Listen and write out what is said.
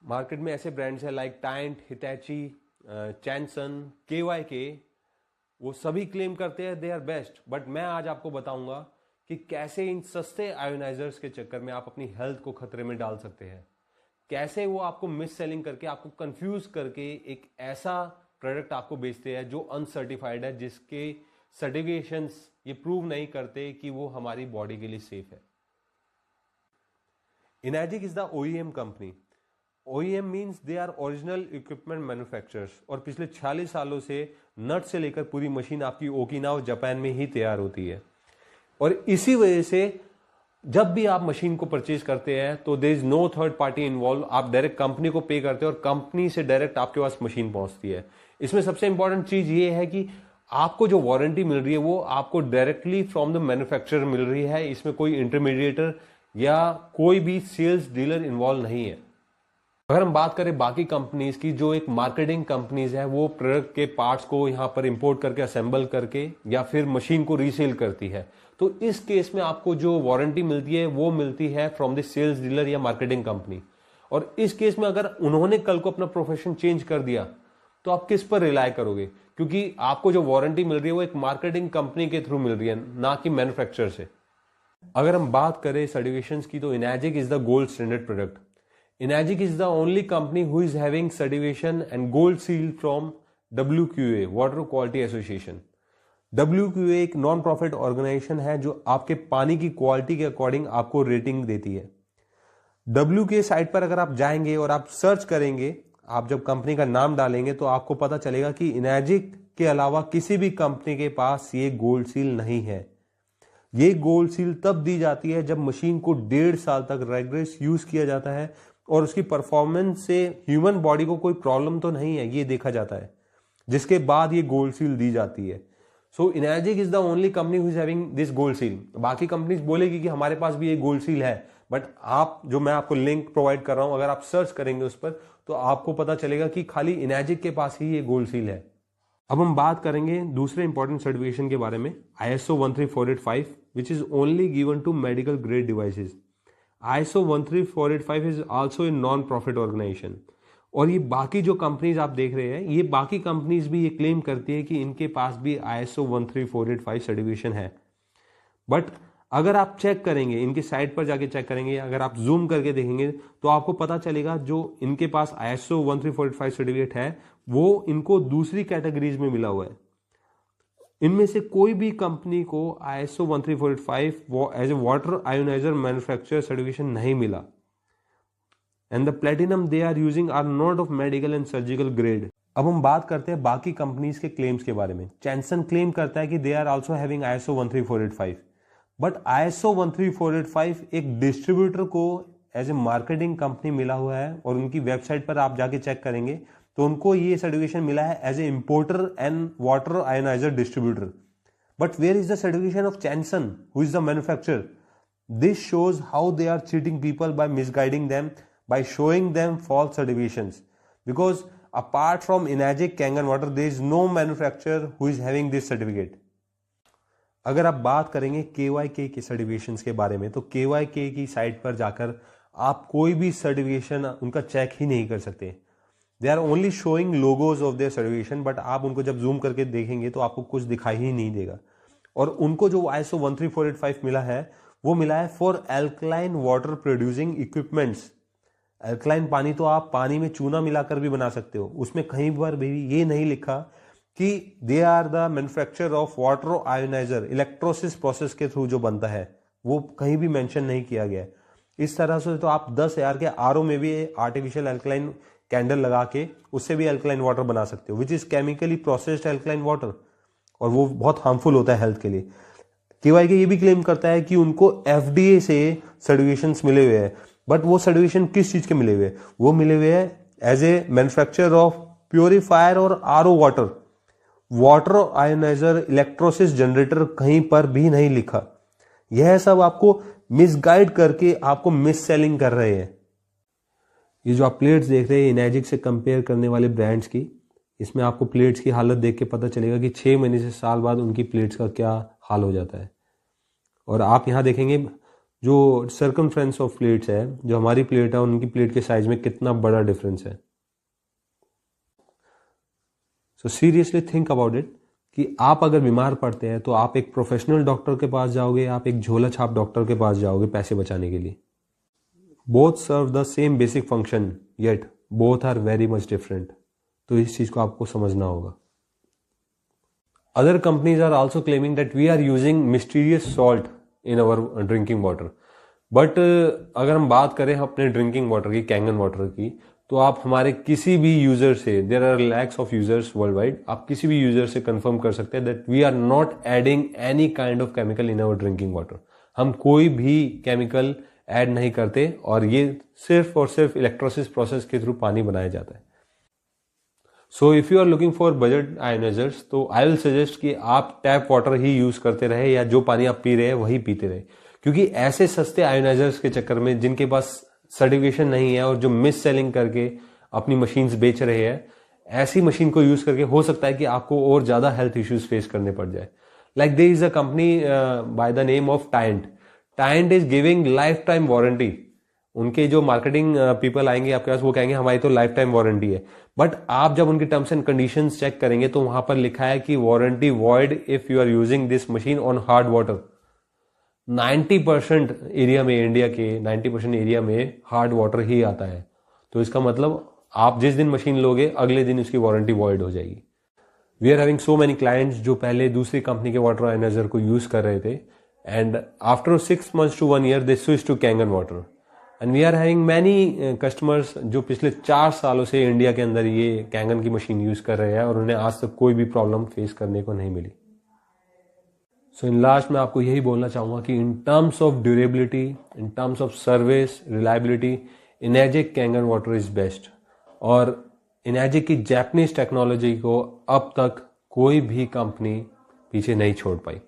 Market में ऐसे brands हैं लाइक टाइंट, हिटैची, चैनसन, KYK, वो सभी क्लेम करते हैं दे आर बेस्ट। बट मैं आज आपको बताऊंगा कि कैसे इन सस्ते आयोनाइजर्स के चक्कर में आप अपनी हेल्थ को खतरे में डाल सकते हैं, कैसे वो आपको मिस सेलिंग करके, आपको कंफ्यूज करके एक ऐसा प्रोडक्ट आपको बेचते हैं जो अनसर्टिफाइड है, जिसके सर्टिफिकेशंस ये प्रूव नहीं करते कि वो हमारी बॉडी के लिए सेफ है। Enagic is the OEM company. OEM means they are original equipment manufacturers, और पिछले 46 सालों से नट से लेकर पूरी मशीन आपकी ओकिनावा जापान में ही तैयार होती है। और इसी वजह से जब भी आप मशीन को परचेज करते हैं तो there is no third party involve, आप डायरेक्ट कंपनी को पे करते हैं और कंपनी से डायरेक्ट आपके पास मशीन पहुंचती है। इसमें सबसे इंपॉर्टेंट चीज ये है कि आपको जो वारंटी मिल रही है वो आपको डायरेक्टली फ्रॉम द मैन्युफैक्चरर मिल रही है, इसमें कोई इंटरमीडिएटर या कोई भी सेल्स डीलर इन्वॉल्व नहीं है। अगर हम बात करें बाकी कंपनीज की, जो एक मार्केटिंग कंपनीज है, वो प्रोडक्ट के पार्ट्स को यहां पर इंपोर्ट करके असेंबल करके या फिर मशीन को रीसेल करती है, तो इस केस में आपको जो वारंटी मिलती है वो मिलती है फ्रॉम द सेल्स डीलर या मार्केटिंग कंपनी। और इस केस में अगर उन्होंने कल को अपना प्रोफेशन चेंज कर दिया तो आप किस पर रिलाय करोगे, क्योंकि आपको जो वारंटी मिल रही है वो एक मार्केटिंग कंपनी के थ्रू मिल रही है, ना कि मैन्युफैक्चरर से। अगर हम बात करें सर्टिफिकेशंस की, तो Enagic is the gold standard product. Enagic is the only company who is having certification and gold seal from WQA, water quality association. WQA एक नॉन प्रॉफिट ऑर्गेनाइजेशन है जो आपके पानी की क्वालिटी के अकॉर्डिंग आपको रेटिंग देती है। WQA साइट पर अगर आप जाएंगे और आप सर्च करेंगे, आप जब कंपनी का नाम डालेंगे तो आपको पता चलेगा कि इनर्जिक के अलावा किसी भी कंपनी के पास ये गोल्ड सील नहीं है। ये गोल्ड सील तब दी जाती है जब मशीन को 1.5 साल तक रेगुलर यूज किया जाता है और उसकी परफॉर्मेंस से ह्यूमन बॉडी को कोई प्रॉब्लम तो नहीं है ये देखा जाता है, जिसके बाद ये गोल्ड सील दी जाती है। So Enagic is the only company who is having this gold seal. बाकी कंपनीज बोलेगी कि हमारे पास भी ये गोल्ड सील है, बट आप जो मैं आपको लिंक प्रोवाइड कर रहा हूं, अगर आप सर्च करेंगे उस पर तो आपको पता चलेगा कि खाली इनर्जिक के पास ही ये गोल्ड सील है। अब हम बात करेंगे दूसरे इंपॉर्टेंट सर्टिफिकेशन के बारे में, ISO 13485, which is only given to medical grade devices. ISO 13485 is also a non profit organisation. और ये बाकी जो कंपनीज आप देख रहे हैं, ये बाकी कंपनीज भी ये क्लेम करती है कि इनके पास भी ISO 13485 सर्टिफिकेशन है। बट अगर आप चेक करेंगे, इनकी साइट पर जाके चेक करेंगे, अगर आप जूम करके देखेंगे तो आपको पता चलेगा जो इनके पास ISO 13485 सर्टिफिकेट है वो इनको दूसरी कैटेगरीज में मिला हुआ है। इनमें से कोई भी कंपनी को ISO 13485 as a water ioniser manufacturer certification नहीं मिला। And the platinum they are using are not of medical and surgical grade. अब हम बात करते हैं बाकी कंपनीज के क्लेम्स के बारे में। चैनसन क्लेम करता है कि they are also having ISO 13485, but ISO 13485 एक डिस्ट्रीब्यूटर को एज ए मार्केटिंग कंपनी मिला हुआ है, और उनकी वेबसाइट पर आप जाके चेक करेंगे तो उनको ये सर्टिफिकेशन मिला है as a importer and water ionizer distributor. But where is the certification of Chanson who is the manufacturer? This shows how they are cheating people by misguiding them, by showing them false certifications, because apart from Energic, Kangen Water, there is no manufacturer who is having this certificate. अगर आप बात करेंगे KYK के certifications के बारे में, तो KYK की साइट पर जाकर आप कोई भी सर्टिफिकेशन उनका चेक ही नहीं कर सकते। They are only showing logos of their certification, but आप उनको जब जूम करके देखेंगे तो आपको कुछ दिखाई ही नहीं देगा। और उनको जो ISO 13485 मिला है वो मिला है for alkaline water producing equipments. Alkaline पानी तो आप पानी में चूना मिलाकर भी बना सकते हो, उसमें कहीं पर भी ये नहीं लिखा कि they are the manufacturer of water ionizer. Electrolysis process के थ्रू जो बनता है वो कहीं भी मेंशन नहीं किया गया है। इस तरह से तो आप 10,000 के RO में भी आर्टिफिशियल अल्कलाइन कैंडल लगा के उससे भी अल्कलाइन वाटर बना सकते हो, which is chemically processed alkaline water, और वो बहुत हार्मफुल होता है हेल्थ के लिए। KYK ये भी क्लेम करता है कि उनको FDA से सर्टिफिकेशंस मिले हुए हैं, बट वो सर्टिफिकेशन किस चीज के मिले हुए हैं? वो मिले हुए हैं as a manufacturer of purifier और RO water. Water ionizer, electrolysis generator कहीं पर भी नहीं लिखा। यह सब आपको मिसगाइड करके आपको मिस सेलिंग कर रहे हैं। ये जो आप प्लेट्स देख रहे हैं इनर्जिक से कंपेयर करने वाले ब्रांड्स की, इसमें आपको प्लेट्स की हालत देख के पता चलेगा कि 6 महीने से साल बाद उनकी प्लेट्स का क्या हाल हो जाता है। और आप यहाँ देखेंगे जो सर्कमफ्रेंस ऑफ प्लेट्स है, जो हमारी प्लेट है उनकी प्लेट के साइज में कितना बड़ा डिफरेंस है। So seriously think about it कि आप अगर बीमार पड़ते हैं तो आप एक प्रोफेशनल डॉक्टर के पास जाओगे, आप एक झोला छाप डॉक्टर के पास जाओगे पैसे बचाने के लिए। Both serve the same basic function yet both are very much different. तो इस चीज को आपको समझना होगा। Other companies are also claiming that we are using mysterious salt in our drinking water, but अगर हम बात करें अपने ड्रिंकिंग वाटर की, कैंगन वाटर की, तो आप हमारे किसी भी यूजर से, there are lakhs of users worldwide, आप किसी भी यूजर से कंफर्म कर सकते हैं that we are not adding any kind of chemical in our drinking water. हम कोई भी केमिकल ऐड नहीं करते और ये सिर्फ और सिर्फ इलेक्ट्रोलिसिस प्रोसेस के थ्रू पानी बनाया जाता है। So if you are looking for budget ionizers, तो आई विल सजेस्ट कि आप टैप वाटर ही यूज करते रहे या जो पानी आप पी रहे हैं वही पीते रहे, क्योंकि ऐसे सस्ते आयोनाइजर्स के चक्कर में जिनके पास सर्टिफिकेशन नहीं है और जो मिस सेलिंग करके अपनी मशीन्स बेच रहे हैं, ऐसी मशीन को यूज करके हो सकता है कि आपको और ज्यादा हेल्थ इश्यूज फेस करने पड़ जाए। Like there is a company by the name of Tyent. Tyent is giving life time warranty. उनके जो मार्केटिंग पीपल आएंगे आपके पास, वो कहेंगे हमारी तो लाइफ टाइम वारंटी है, बट आप जब उनके टर्म्स एंड कंडीशंस चेक करेंगे तो वहां पर लिखा है कि warranty void if you are using this machine on hard water. 90% area में, इंडिया के 90% एरिया में हार्ड वाटर ही आता है। तो इसका मतलब आप जिस दिन मशीन लोगे अगले दिन उसकी वारंटी वॉइड हो जाएगी। We are having so many clients जो पहले दूसरी कंपनी के वाटर आयोनाइजर को यूज कर रहे थे, and after 6 months to 1 year they switch to Kangen water. And we are having many customers जो पिछले 4 सालों से इंडिया के अंदर ये कैंगन की मशीन यूज कर रहे हैं और उन्हें आज तक कोई भी प्रॉब्लम फेस करने को नहीं मिली। सो इन लास्ट मैं आपको यही बोलना चाहूंगा कि in terms of durability, in terms of service, reliability, Enagic Kangen water is best. और इनर्जिक की जैपनीज टेक्नोलॉजी को अब तक कोई भी कंपनी पीछे नहीं छोड़ पाई।